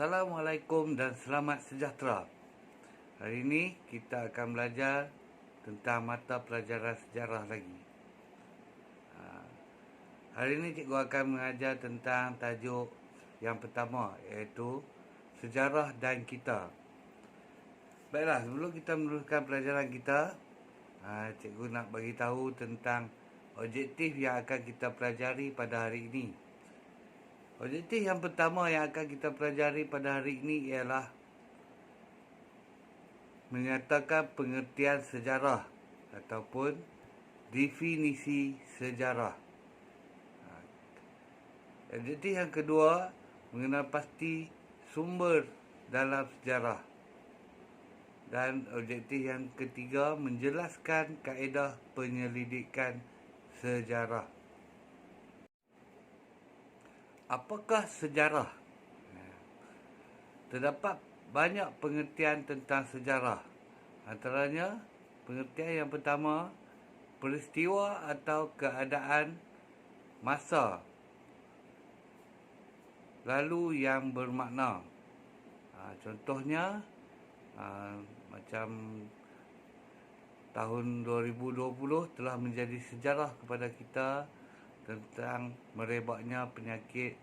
Assalamualaikum dan selamat sejahtera. Hari ini kita akan belajar tentang mata pelajaran sejarah lagi. Hari ini cikgu akan mengajar tentang tajuk yang pertama, iaitu sejarah dan kita. Baiklah, sebelum kita meneruskan pelajaran kita, cikgu nak bagi tahu tentang objektif yang akan kita pelajari pada hari ini. Objektif yang pertama yang akan kita pelajari pada hari ini ialah menyatakan pengertian sejarah ataupun definisi sejarah. Objektif yang kedua, mengenal pasti sumber dalam sejarah. Dan objektif yang ketiga, menjelaskan kaedah penyelidikan sejarah. Apakah sejarah? Terdapat banyak pengertian tentang sejarah. Antaranya, pengertian yang pertama, peristiwa atau keadaan masa lalu yang bermakna. Contohnya, macam tahun 2020 telah menjadi sejarah kepada kita tentang merebaknya penyakit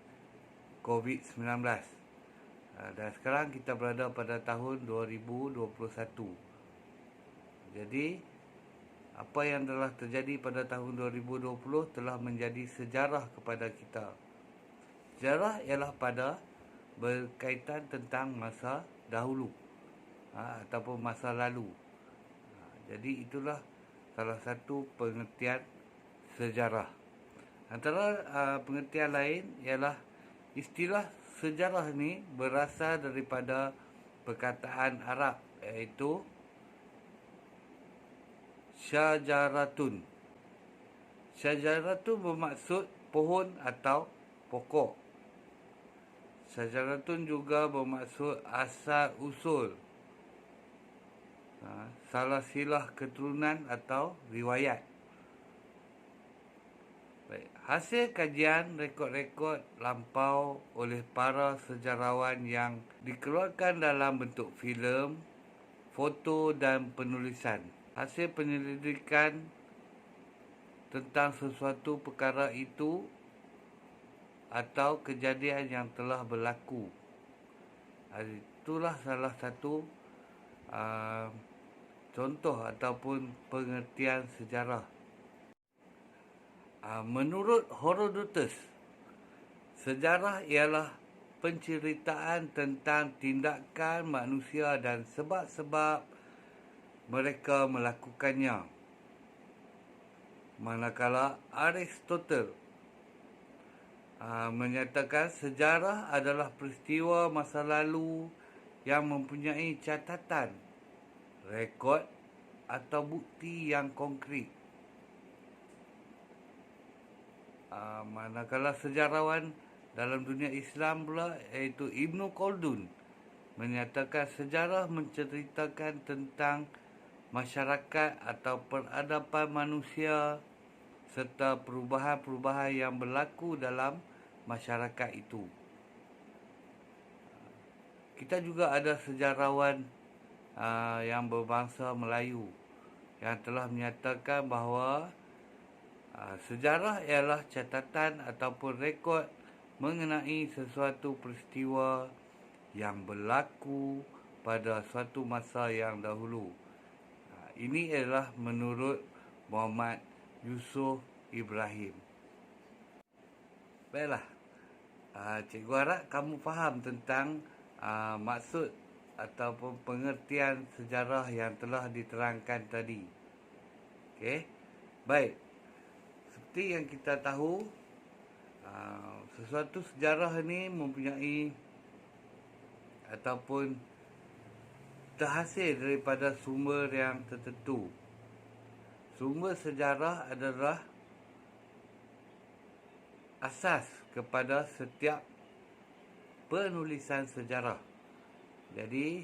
COVID-19. Dan sekarang kita berada pada tahun 2021. Jadi, apa yang telah terjadi pada tahun 2020 telah menjadi sejarah kepada kita. Sejarah ialah pada berkaitan tentang masa dahulu ataupun masa lalu. Jadi, itulah salah satu pengertian sejarah. Antara pengertian lain ialah istilah sejarah ini berasal daripada perkataan Arab, iaitu syajaratun. Syajaratun bermaksud pohon atau pokok. Syajaratun juga bermaksud asal usul, silsilah keturunan atau riwayat. Baik. Hasil kajian rekod-rekod lampau oleh para sejarawan yang dikeluarkan dalam bentuk filem, foto dan penulisan. Hasil penyelidikan tentang sesuatu perkara itu atau kejadian yang telah berlaku. Itulah salah satu contoh ataupun pengertian sejarah. Menurut Herodotus, sejarah ialah penceritaan tentang tindakan manusia dan sebab-sebab mereka melakukannya. Manakala Aristotle menyatakan sejarah adalah peristiwa masa lalu yang mempunyai catatan, rekod atau bukti yang konkret. Manakala sejarawan dalam dunia Islam pula, iaitu Ibn Khaldun, menyatakan sejarah menceritakan tentang masyarakat atau peradaban manusia serta perubahan-perubahan yang berlaku dalam masyarakat itu. Kita juga ada sejarawan yang berbangsa Melayu yang telah menyatakan bahawa sejarah ialah catatan ataupun rekod mengenai sesuatu peristiwa yang berlaku pada suatu masa yang dahulu. Ini adalah menurut Muhammad Yusuf Ibrahim. Baiklah, cikgu harap kamu faham tentang maksud ataupun pengertian sejarah yang telah diterangkan tadi. Okey, baik. Seperti yang kita tahu, sesuatu sejarah ini mempunyai ataupun terhasil daripada sumber yang tertentu. Sumber sejarah adalah asas kepada setiap penulisan sejarah. Jadi,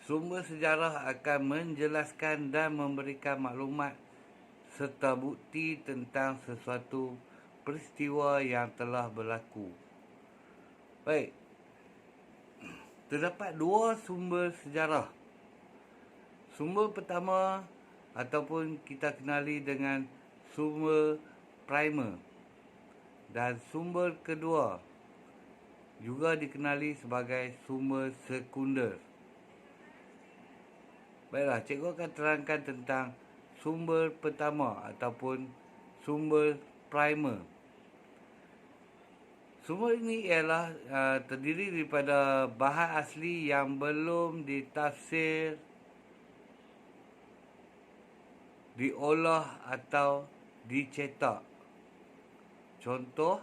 sumber sejarah akan menjelaskan dan memberikan maklumat serta bukti tentang sesuatu peristiwa yang telah berlaku. Baik, terdapat dua sumber sejarah. Sumber pertama ataupun kita kenali dengan sumber primer, dan sumber kedua juga dikenali sebagai sumber sekunder. Baiklah, cikgu akan terangkan tentang sumber pertama ataupun sumber primer. Sumber ini ialah terdiri daripada bahan asli yang belum ditafsir, diolah atau dicetak. Contoh,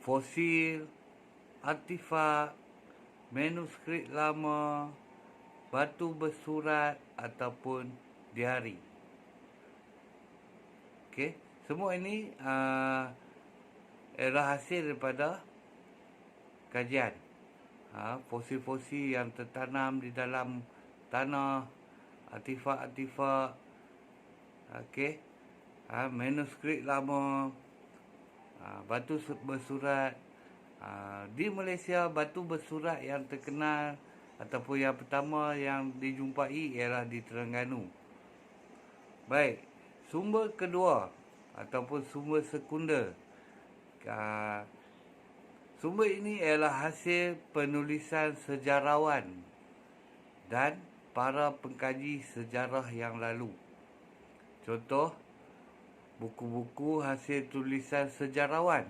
fosil, artifak, manuskrip lama, batu bersurat ataupun diari. Okey, semua ini ialah hasil daripada kajian. Fosil-fosil yang tertanam di dalam tanah, artifak-artifak, okey, manuskrip lama, batu bersurat. Di Malaysia, batu bersurat yang terkenal ataupun yang pertama yang dijumpai ialah di Terengganu. Baik, sumber kedua ataupun sumber sekunder. Sumber ini ialah hasil penulisan sejarawan dan para pengkaji sejarah yang lalu. Contoh, buku-buku hasil tulisan sejarawan,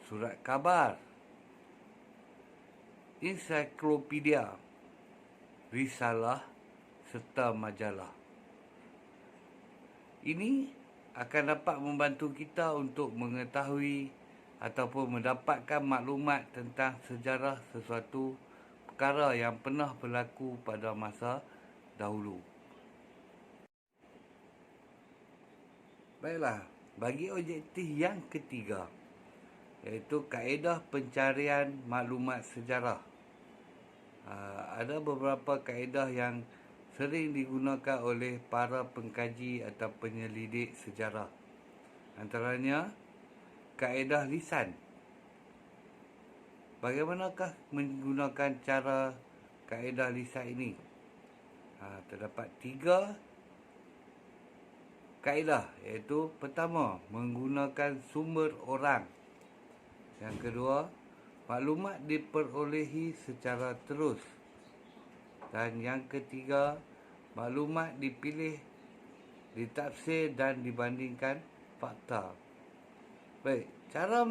surat khabar, ensiklopedia, risalah serta majalah. Ini akan dapat membantu kita untuk mengetahui ataupun mendapatkan maklumat tentang sejarah sesuatu perkara yang pernah berlaku pada masa dahulu. Baiklah, bagi objektif yang ketiga, iaitu kaedah pencarian maklumat sejarah. Ada beberapa kaedah yang sering digunakan oleh para pengkaji atau penyelidik sejarah. Antaranya, kaedah lisan. Bagaimanakah menggunakan cara kaedah lisan ini? Terdapat 3 kaedah, iaitu pertama, menggunakan sumber orang. Yang kedua, maklumat diperolehi secara terus. Dan yang ketiga, maklumat dipilih, ditafsir dan dibandingkan fakta. Baik, cara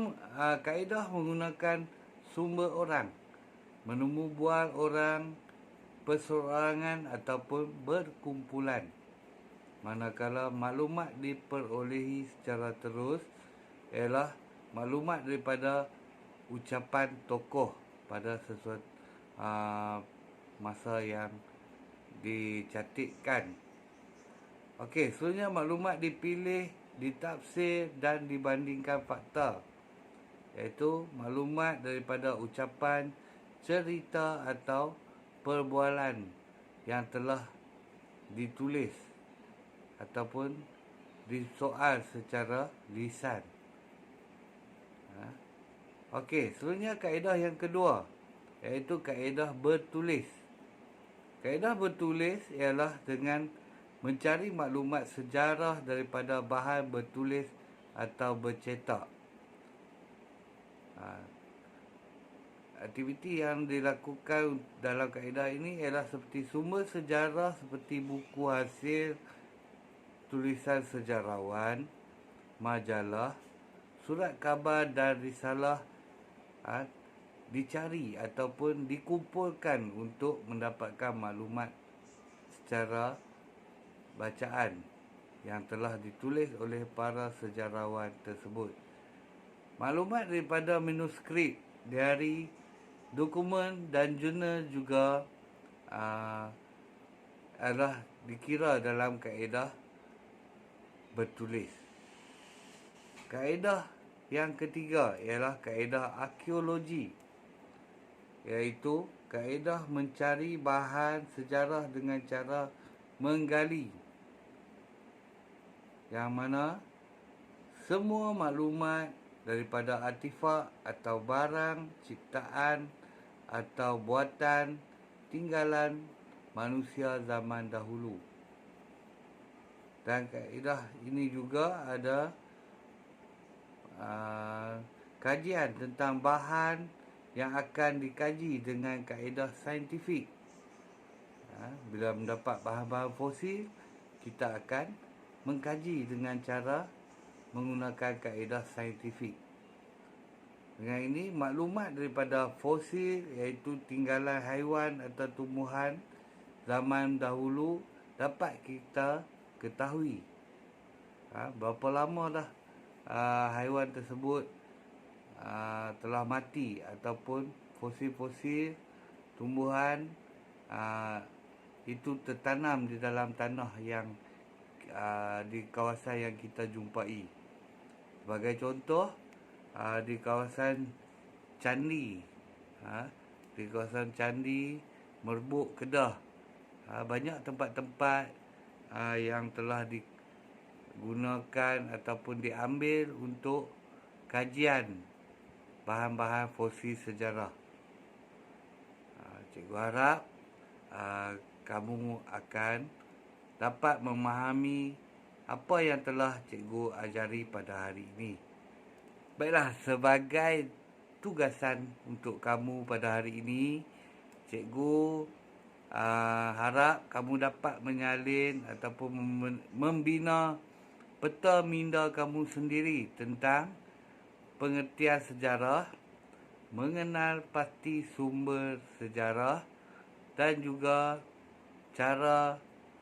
kaedah menggunakan sumber orang. Menemu bual orang, perseorangan ataupun berkumpulan. Manakala maklumat diperolehi secara terus ialah maklumat daripada ucapan tokoh pada sesuatu masa yang dicatatkan. Okey, seterusnya maklumat dipilih, ditafsir dan dibandingkan fakta, iaitu maklumat daripada ucapan, cerita atau perbualan yang telah ditulis ataupun disoal secara lisan. Okey, seterusnya kaedah yang kedua, iaitu kaedah bertulis. Kaedah bertulis ialah dengan mencari maklumat sejarah daripada bahan bertulis atau bercetak. Aktiviti yang dilakukan dalam kaedah ini ialah seperti sumber sejarah seperti buku hasil tulisan sejarawan, majalah, surat khabar dan risalah dicari ataupun dikumpulkan untuk mendapatkan maklumat secara bacaan yang telah ditulis oleh para sejarawan tersebut. Maklumat daripada manuskrip, diari, dokumen dan jurnal juga adalah dikira dalam kaedah bertulis. Kaedah yang ketiga ialah kaedah arkeologi, iaitu kaedah mencari bahan sejarah dengan cara menggali, yang mana semua maklumat daripada artifak atau barang, ciptaan atau buatan tinggalan manusia zaman dahulu. Dan kaedah ini juga ada kajian tentang bahan yang akan dikaji dengan kaedah saintifik. Bila mendapat bahan-bahan fosil, kita akan mengkaji dengan cara menggunakan kaedah saintifik. Dengan ini, maklumat daripada fosil iaitu tinggalan haiwan atau tumbuhan zaman dahulu dapat kita ketahui berapa lama dah haiwan tersebut telah mati, ataupun fosil-fosil tumbuhan itu tertanam di dalam tanah yang di kawasan yang kita jumpai. Sebagai contoh, di kawasan Candi, di kawasan Candi Merbuk, Kedah, banyak tempat-tempat yang telah digunakan ataupun diambil untuk kajian bahan-bahan fosil sejarah. Cikgu harap kamu akan dapat memahami apa yang telah cikgu ajari pada hari ini. Baiklah, sebagai tugasan untuk kamu pada hari ini, cikgu harap kamu dapat menyalin ataupun membina peta minda kamu sendiri tentang pengertian sejarah, mengenal pasti sumber sejarah dan juga cara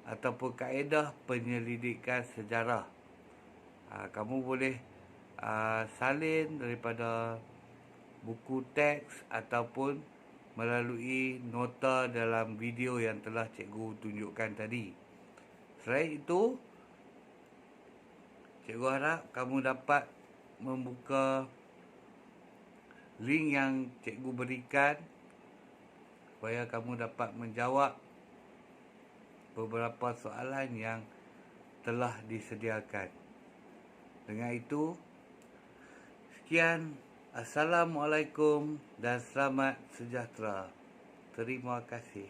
ataupun kaedah penyelidikan sejarah. Kamu boleh salin daripada buku teks ataupun melalui nota dalam video yang telah cikgu tunjukkan tadi. Selain itu, cikgu harap kamu dapat membuka link yang cikgu berikan supaya kamu dapat menjawab beberapa soalan yang telah disediakan. Dengan itu, sekian. Assalamualaikum dan selamat sejahtera. Terima kasih.